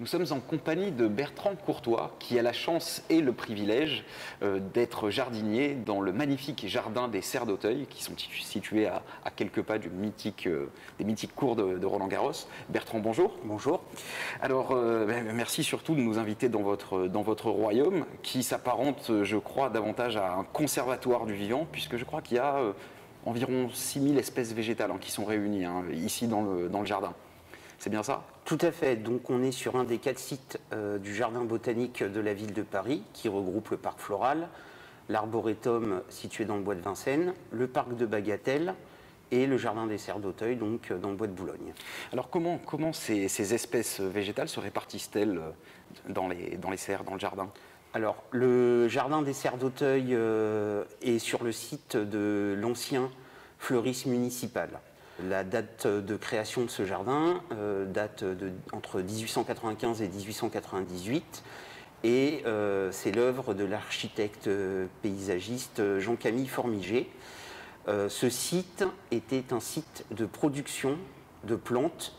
Nous sommes en compagnie de Bertrand Courtois, qui a la chance et le privilège d'être jardinier dans le magnifique jardin des Serres d'Auteuil, qui sont situés à quelques pas des mythiques cours de Roland-Garros. Bertrand, bonjour. Bonjour. Alors, merci surtout de nous inviter dans votre royaume, qui s'apparente, je crois, davantage à un conservatoire du vivant, puisque je crois qu'il y a environ 6000 espèces végétales qui sont réunies ici dans le jardin. C'est bien ça? Tout à fait. Donc on est sur un des 4 sites du jardin botanique de la ville de Paris, qui regroupe le parc floral, l'arboretum situé dans le bois de Vincennes, le parc de Bagatelle et le jardin des Serres d'Auteuil, donc dans le bois de Boulogne. Alors comment ces espèces végétales se répartissent-elles dans les serres, dans le jardin? Alors le jardin des Serres d'Auteuil est sur le site de l'ancien fleuris municipal. La date de création de ce jardin date entre 1895 et 1898 et c'est l'œuvre de l'architecte paysagiste Jean-Camille Formigé. Ce site était un site de production de plantes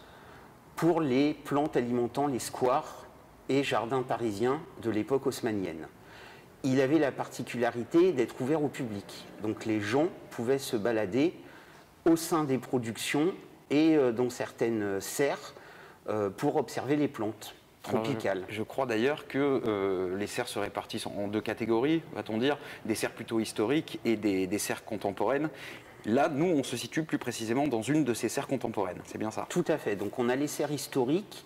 pour les plantes alimentant les squares et jardins parisiens de l'époque haussmannienne. Il avait la particularité d'être ouvert au public, donc les gens pouvaient se balader au sein des productions et dans certaines serres pour observer les plantes tropicales. Alors, je crois d'ailleurs que les serres se répartissent en 2 catégories, va-t-on dire, des serres plutôt historiques et des serres contemporaines. Là, nous, on se situe plus précisément dans une de ces serres contemporaines, c'est bien ça? Tout à fait. Donc on a les serres historiques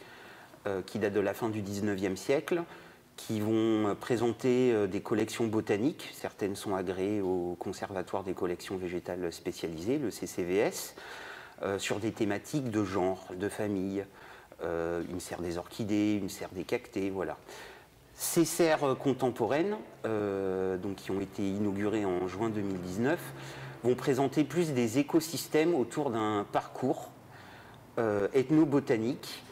qui datent de la fin du 19e siècle, qui vont présenter des collections botaniques. Certaines sont agréées au Conservatoire des collections végétales spécialisées, le CCVS, sur des thématiques de genre, de famille, une serre des orchidées, une serre des cactées, voilà. Ces serres contemporaines, donc qui ont été inaugurées en juin 2019, vont présenter plus des écosystèmes autour d'un parcours ethnobotanique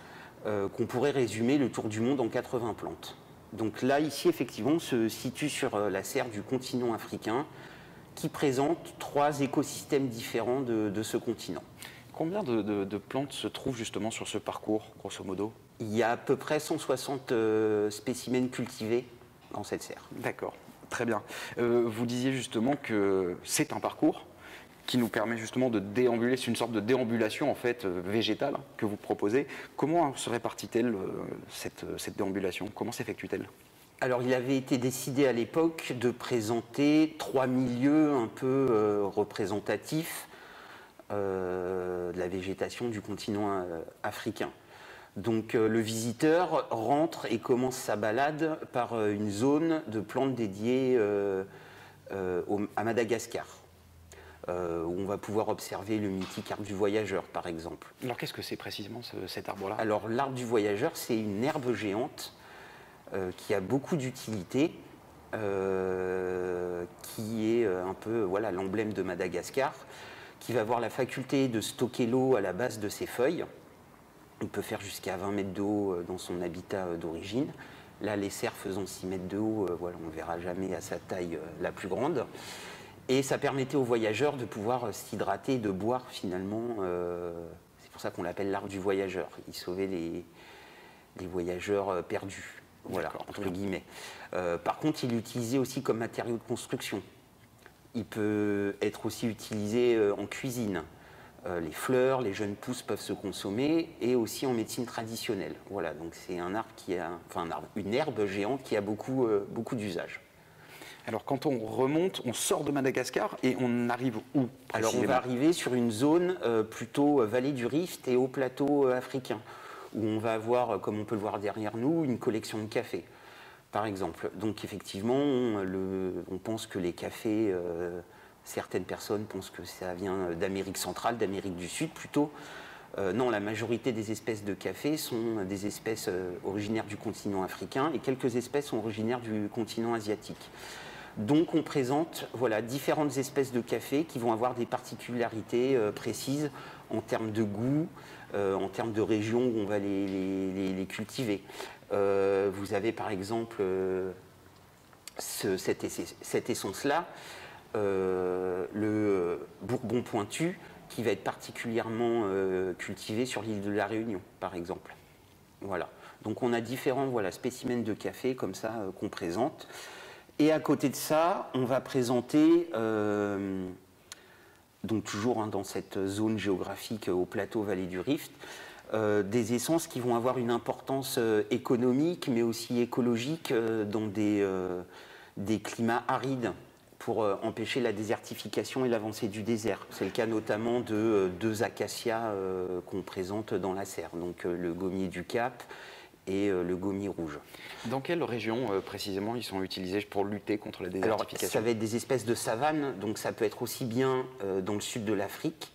qu'on pourrait résumer le tour du monde en 80 plantes. Donc là, ici, effectivement, on se situe sur la serre du continent africain qui présente 3 écosystèmes différents de ce continent. Combien de plantes se trouvent justement sur ce parcours, grosso modo? Il y a à peu près 160 spécimens cultivés dans cette serre. D'accord, très bien. Vous disiez justement que c'est un parcours qui nous permet justement de déambuler, c'est une sorte de déambulation en fait végétale que vous proposez. Comment se répartit-elle cette déambulation? Comment s'effectue-t-elle? Alors il avait été décidé à l'époque de présenter 3 milieux un peu représentatifs de la végétation du continent africain. Donc le visiteur rentre et commence sa balade par une zone de plantes dédiée à Madagascar. Où on va pouvoir observer le mythique arbre du voyageur, par exemple. Alors qu'est-ce que c'est précisément cet arbre-là? Alors l'arbre du voyageur, c'est une herbe géante qui a beaucoup d'utilité, qui est un peu l'emblème de Madagascar, qui va avoir la faculté de stocker l'eau à la base de ses feuilles. On peut faire jusqu'à 20 mètres d'eau dans son habitat d'origine. Là, les serres faisant 6 mètres de haut, on ne verra jamais à sa taille la plus grande. Et ça permettait aux voyageurs de pouvoir s'hydrater et de boire finalement. C'est pour ça qu'on l'appelle l'arbre du voyageur. Il sauvait les voyageurs perdus, voilà, entre guillemets. Par contre, il est utilisé aussi comme matériau de construction. Il peut être aussi utilisé en cuisine. Les fleurs, les jeunes pousses peuvent se consommer et aussi en médecine traditionnelle. Voilà, donc c'est un arbre une herbe géante qui a beaucoup d'usages. Alors quand on remonte, on sort de Madagascar et on arrive où? Alors on va arriver sur une zone plutôt vallée du Rift et haut plateau africain, où on va avoir, comme on peut le voir derrière nous, une collection de cafés, par exemple. Donc effectivement, on pense que les cafés, certaines personnes pensent que ça vient d'Amérique centrale, d'Amérique du Sud plutôt. Non, la majorité des espèces de café sont des espèces originaires du continent africain et quelques espèces sont originaires du continent asiatique. Donc on présente différentes espèces de café qui vont avoir des particularités précises en termes de goût, en termes de région où on va les cultiver. Vous avez par exemple cette essence-là, le Bourbon pointu, qui va être particulièrement cultivé sur l'île de la Réunion, par exemple. Voilà. Donc on a différents spécimens de café comme ça qu'on présente. Et à côté de ça, on va présenter, donc toujours dans cette zone géographique au plateau Vallée du Rift, des essences qui vont avoir une importance économique mais aussi écologique dans des climats arides pour empêcher la désertification et l'avancée du désert. C'est le cas notamment de deux acacias qu'on présente dans la serre, donc le gommier du Cap et le gommier rouge. Dans quelle région précisément ils sont utilisés pour lutter contre la désertification? Alors, ça va être des espèces de savanes, donc ça peut être aussi bien dans le sud de l'Afrique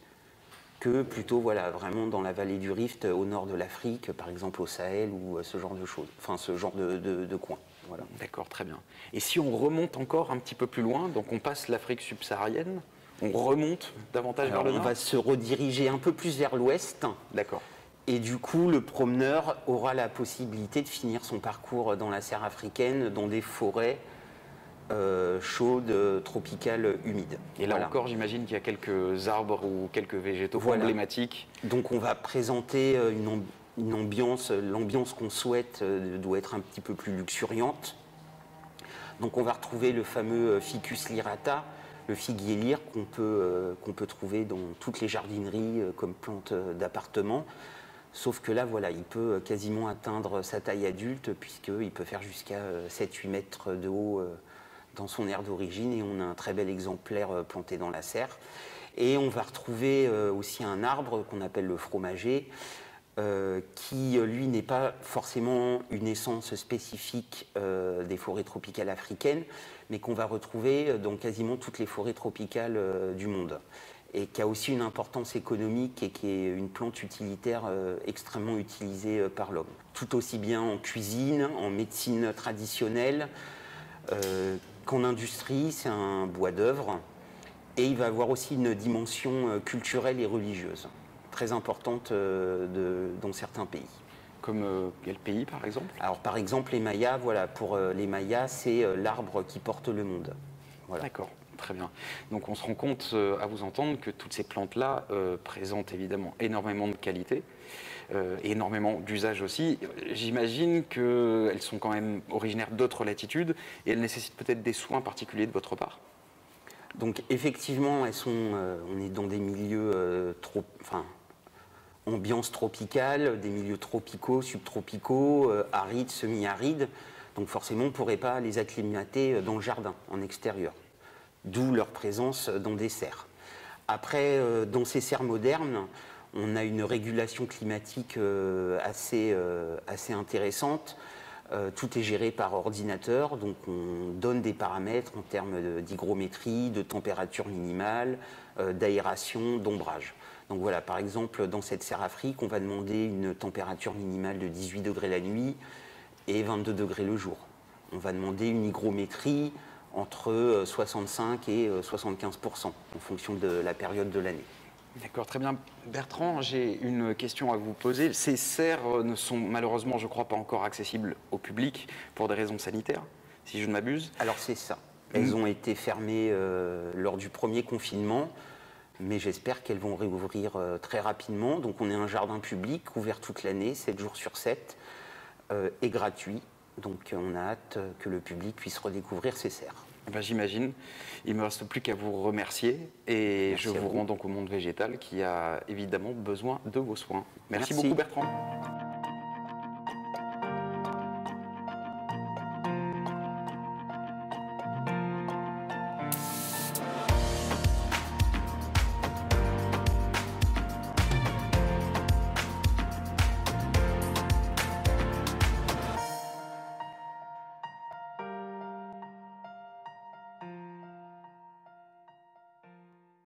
que plutôt vraiment dans la vallée du Rift, au nord de l'Afrique, par exemple au Sahel ou ce genre de choses, enfin ce genre de coin. Voilà. D'accord, très bien. Et si on remonte encore un petit peu plus loin, donc on passe l'Afrique subsaharienne, on remonte davantage vers le nord? On va se rediriger un peu plus vers l'ouest. D'accord. Et du coup, le promeneur aura la possibilité de finir son parcours dans la serre africaine, dans des forêts chaudes, tropicales, humides. Et là encore, j'imagine qu'il y a quelques arbres ou quelques végétaux emblématiques. Donc on va présenter une ambiance, l'ambiance qu'on souhaite doit être un petit peu plus luxuriante. Donc on va retrouver le fameux Ficus lyrata, le figuier lyre qu'on peut trouver dans toutes les jardineries comme plante d'appartement. Sauf que là, il peut quasiment atteindre sa taille adulte puisqu'il peut faire jusqu'à 7-8 mètres de haut dans son aire d'origine, et on a un très bel exemplaire planté dans la serre. Et on va retrouver aussi un arbre qu'on appelle le fromager, qui lui n'est pas forcément une essence spécifique des forêts tropicales africaines, mais qu'on va retrouver dans quasiment toutes les forêts tropicales du monde, et qui a aussi une importance économique et qui est une plante utilitaire extrêmement utilisée par l'homme. Tout aussi bien en cuisine, en médecine traditionnelle, qu'en industrie. C'est un bois d'œuvre, et il va avoir aussi une dimension culturelle et religieuse très importante dans certains pays. Comme quel pays, par exemple? Alors, par exemple, les Mayas, pour les Mayas, c'est l'arbre qui porte le monde. Voilà. D'accord, très bien. Donc on se rend compte, à vous entendre, que toutes ces plantes-là présentent évidemment énormément de qualités, et énormément d'usages aussi. J'imagine qu'elles sont quand même originaires d'autres latitudes, et elles nécessitent peut-être des soins particuliers de votre part. Donc effectivement, on est dans des milieux ambiance tropicale, des milieux tropicaux, subtropicaux, arides, semi-arides. Donc forcément, on ne pourrait pas les acclimater dans le jardin, en extérieur. D'où leur présence dans des serres. Après, dans ces serres modernes, on a une régulation climatique assez intéressante. Tout est géré par ordinateur, donc on donne des paramètres en termes d'hygrométrie, de température minimale, d'aération, d'ombrage. Donc voilà, par exemple, dans cette serre Afrique, on va demander une température minimale de 18 degrés la nuit et 22 degrés le jour. On va demander une hygrométrie entre 65 et 75% en fonction de la période de l'année. D'accord, très bien. Bertrand, j'ai une question à vous poser. Ces serres ne sont malheureusement, je crois, pas encore accessibles au public pour des raisons sanitaires, si je ne m'abuse. Alors c'est ça. Elles ont été fermées lors du premier confinement, mais j'espère qu'elles vont réouvrir très rapidement. Donc on est un jardin public, ouvert toute l'année, 7 jours sur 7, et gratuit. Donc on a hâte que le public puisse redécouvrir ces serres. Ben, j'imagine. Il ne me reste plus qu'à vous remercier, et Merci je vous rends donc au monde végétal qui a évidemment besoin de vos soins. Merci Merci beaucoup, Bertrand.